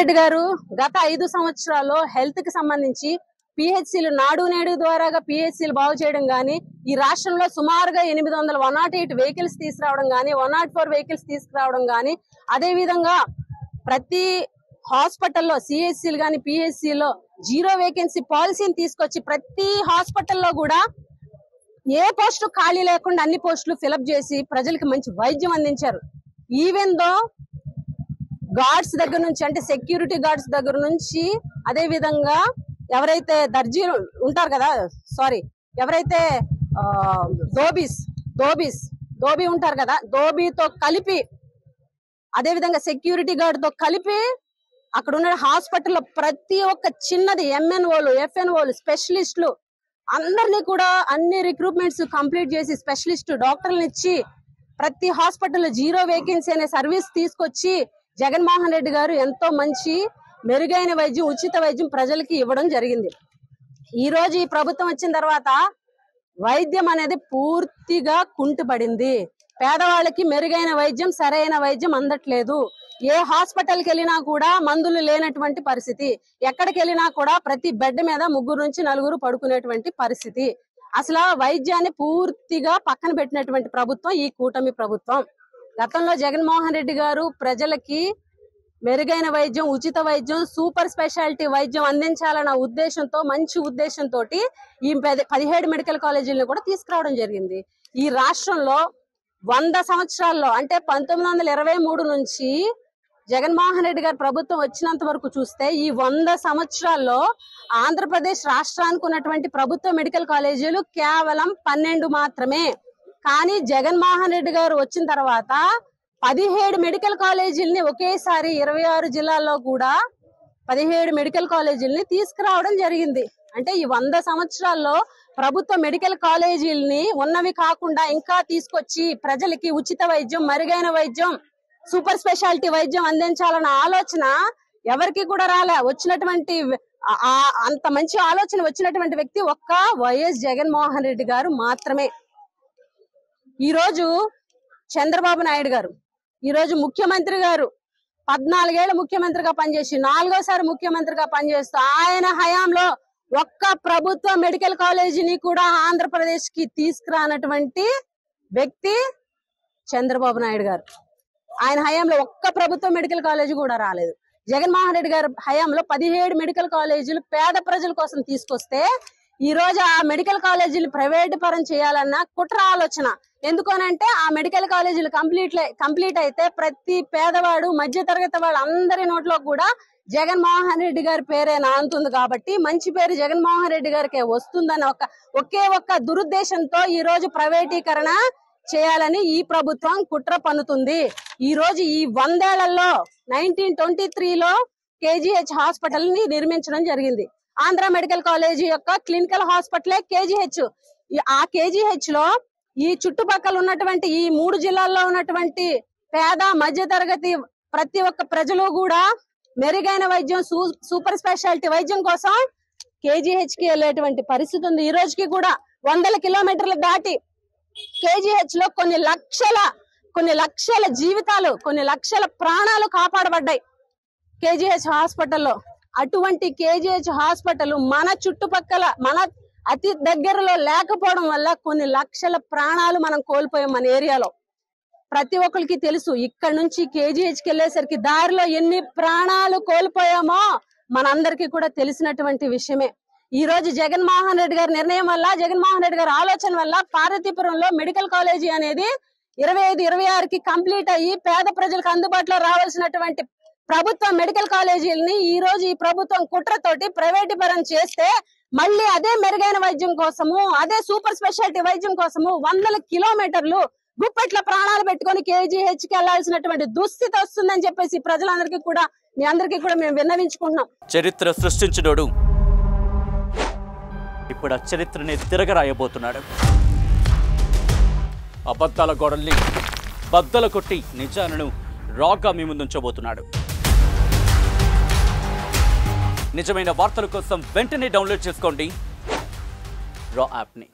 రెడ్డి గారు గత 5 సంవత్సరాల్లో హెల్త్ కి సంబంధించి పిహెచ్సిలు నాడు నేడు ద్వారాగా పిహెచ్సిలు బాగు చేయడం గానీ, ఈ రాష్ట్రంలో సుమారుగా 800 108 వెహికల్స్ తీసుకురావడం గానీ, 104 వెహికల్స్ తీసుకురావడం గానీ, అదే విధంగా ప్రతి హాస్పిటల్లో సిహెచ్సిలు గానీ పిహెచ్సిలో 0 వేకెన్సీ పాలసీని తీసుకొచ్చి ప్రతి హాస్పిటల్లో కూడా ఏ పోస్టు ఖాళీ లేకుండా అన్ని పోస్టులు ఫిలప్ చేసి ప్రజలకు మంచి వైద్యం అందించారు. ఈవెన్ దో గార్డ్స్ దగ్గర నుంచి, అంటే సెక్యూరిటీ గార్డ్స్ దగ్గర నుంచి, అదే విధంగా ఎవరైతే దర్జీలు ఉంటారు కదా, ఎవరైతే ధోబీ ఉంటారు కదా, ధోబీతో కలిపి, అదే విధంగా సెక్యూరిటీ గార్డ్ తో కలిపి అక్కడ ఉన్న హాస్పిటల్లో ప్రతి ఒక్క చిన్నది ఎంఎన్ఓలు, ఎఫ్ఎన్ఓలు, స్పెషలిస్టులు అందరినీ కూడా అన్ని రిక్రూట్మెంట్స్ కంప్లీట్ చేసి స్పెషలిస్ట్ డాక్టర్లను ఇచ్చి ప్రతి హాస్పిటల్లో 0 వేకెన్సీ అనే సర్వీస్ తీసుకొచ్చి జగన్మోహన్ రెడ్డి గారు ఎంతో మంచి మెరుగైన వైద్యం, ఉచిత వైద్యం ప్రజలకి ఇవ్వడం జరిగింది. ఈ రోజు ఈ ప్రభుత్వం వచ్చిన తర్వాత వైద్యం అనేది పూర్తిగా కుంటుపడింది. పేదవాళ్ళకి మెరుగైన వైద్యం, సరైన వైద్యం అందట్లేదు. ఏ హాస్పిటల్కి వెళ్ళినా కూడా మందులు లేనటువంటి పరిస్థితి, ఎక్కడికి వెళ్ళినా కూడా ప్రతి బెడ్ మీద 3 నుంచి 4 పడుకునేటువంటి పరిస్థితి. అసలు వైద్యాన్ని పూర్తిగా పక్కన పెట్టినటువంటి ప్రభుత్వం ఈ కూటమి ప్రభుత్వం. గతంలో జగన్మోహన్ రెడ్డి గారు ప్రజలకి మెరుగైన వైద్యం, ఉచిత వైద్యం, సూపర్ స్పెషాలిటీ వైద్యం అందించాలన్న ఉద్దేశంతో, మంచి ఉద్దేశంతో ఈ 17 మెడికల్ కాలేజీలను కూడా తీసుకురావడం జరిగింది. ఈ రాష్ట్రంలో 100 సంవత్సరాల్లో, అంటే 1923 నుంచి జగన్మోహన్ రెడ్డి గారి ప్రభుత్వం వచ్చినంత వరకు చూస్తే ఈ 100 సంవత్సరాల్లో ఆంధ్రప్రదేశ్ రాష్ట్రానికి ఉన్నటువంటి ప్రభుత్వ మెడికల్ కాలేజీలు కేవలం 12 మాత్రమే. కానీ జగన్మోహన్ రెడ్డి గారు వచ్చిన తర్వాత 17 మెడికల్ కాలేజీలని ఒకేసారి 26 జిల్లాల్లో కూడా 17 మెడికల్ కాలేజీలని తీసుకురావడం జరిగింది. అంటే ఈ 100 సంవత్సరాల్లో ప్రభుత్వ మెడికల్ కాలేజీలని ఉన్నవి కాకుండా ఇంకా తీసుకొచ్చి ప్రజలకి ఉచిత వైద్యం, మరుగైన వైద్యం, సూపర్ స్పెషాలిటీ వైద్యం అందించాలన్న ఆలోచన ఎవరికి కూడా రాలే. వచ్చినటువంటి అంత మంచి ఆలోచన వచ్చినటువంటి వ్యక్తి ఒక్క వైఎస్ జగన్మోహన్ రెడ్డి గారు మాత్రమే. ఈ రోజు చంద్రబాబు నాయుడు గారు, ఈ రోజు ముఖ్యమంత్రి గారు 14 ఏళ్ల ముఖ్యమంత్రిగా పనిచేసి 4వ ముఖ్యమంత్రిగా పనిచేస్తూ ఆయన హయాంలో ఒక్క ప్రభుత్వ మెడికల్ కాలేజీని కూడా ఆంధ్రప్రదేశ్ కి తీసుకురానటువంటి వ్యక్తి చంద్రబాబు నాయుడు గారు. ఆయన హయాంలో ఒక్క ప్రభుత్వ మెడికల్ కాలేజీ కూడా రాలేదు. జగన్మోహన్ రెడ్డి గారు హయాంలో 17 మెడికల్ కాలేజీలు పేద ప్రజల కోసం తీసుకొస్తే ఈ రోజు ఆ మెడికల్ కాలేజీలు ప్రైవేట్ పరం చేయాలన్న కుట్ర ఆలోచన. ఎందుకనంటే ఆ మెడికల్ కాలేజీలు కంప్లీట్ అయితే ప్రతి పేదవాడు, మధ్య తరగతి వాళ్ళు అందరి నోట్లో కూడా జగన్మోహన్ రెడ్డి గారి పేరే నానుతుంది. కాబట్టి మంచి పేరు జగన్మోహన్ రెడ్డి గారికి వస్తుందని ఒకే ఒక్క దురుద్దేశంతో ఈ రోజు ప్రైవేటీకరణ చేయాలని ఈ ప్రభుత్వం కుట్ర పన్నుతుంది. ఈ రోజు ఈ 100 ఏళ్లలో 1923లో కేజీహెచ్ హాస్పిటల్ ని నిర్మించడం జరిగింది. ఆంధ్ర మెడికల్ కాలేజీ యొక్క క్లినికల్ హాస్పిటలే కేజీహెచ్. ఆ కేజీహెచ్ లో ఈ చుట్టుపక్కల ఉన్నటువంటి ఈ 3 జిల్లాల్లో ఉన్నటువంటి పేద, మధ్య తరగతి ప్రతి ఒక్క ప్రజలు కూడా మెరుగైన వైద్యం, సూపర్ స్పెషాలిటీ వైద్యం కోసం కేజీహెచ్ కి వెళ్ళేటువంటి పరిస్థితి ఉంది. ఈ రోజుకి కూడా 100 కిలోమీటర్లు దాటి కేజీహెచ్ లో కొన్ని లక్షల జీవితాలు, కొన్ని లక్షల ప్రాణాలు కాపాడబడ్డాయి కేజీహెచ్ హాస్పిటల్లో. అటువంటి కేజీహెచ్ హాస్పిటల్ మన చుట్టుపక్కల, మన అతి దగ్గరలో లేకపోవడం వల్ల కొన్ని లక్షల ప్రాణాలు మనం కోల్పోయాం మన ఏరియాలో. ప్రతి ఒక్కరికి తెలుసు, ఇక్కడ నుంచి కేజీహెచ్ కి వెళ్ళేసరికి దారిలో ఎన్ని ప్రాణాలు కోల్పోయామో మనందరికీ కూడా తెలిసినటువంటి విషయమే. ఈ రోజు జగన్మోహన్ రెడ్డి గారి నిర్ణయం వల్ల, జగన్మోహన్ రెడ్డి గారి ఆలోచన వల్ల పార్వతీపురంలో మెడికల్ కాలేజీ అనేది 25-26కి కంప్లీట్ అయ్యి పేద ప్రజలకు అందుబాటులో రావాల్సినటువంటి ప్రభుత్వ మెడికల్ కాలేజీలని ఈ రోజు ఈ ప్రభుత్వం కుట్రతోటి ప్రైవేటీకరణ చేస్తే మళ్ళీ అదే మెరుగైన వైద్యం కోసము, అదే సూపర్ స్పెషాలిటీ వైద్యం కోసము 100 కిలోమీటర్లు గుప్పెట్ల ప్రాణాలు పెట్టుకొని కేజీహెచ్ కి వెళ్లాల్సినటువంటి దుస్థితి వస్తుందని చెప్పేసి ప్రజలందరికీ కూడా, మీ అందరికీ కూడా మేము విన్నవించుకుంటున్నాం. చరిత్ర సృష్టించినోడు ఇప్పుడు ఆ చరిత్రని తిరగరాయబోతున్నాడు. అబద్ధాల గోడల్ని బద్దలు కొట్టి నిజాలను రాగా మీ ముందుంచబోతున్నాడు. నిజమైన వార్తల కోసం వెంటనే డౌన్లోడ్ చేసుకోండి రా యాప్ని.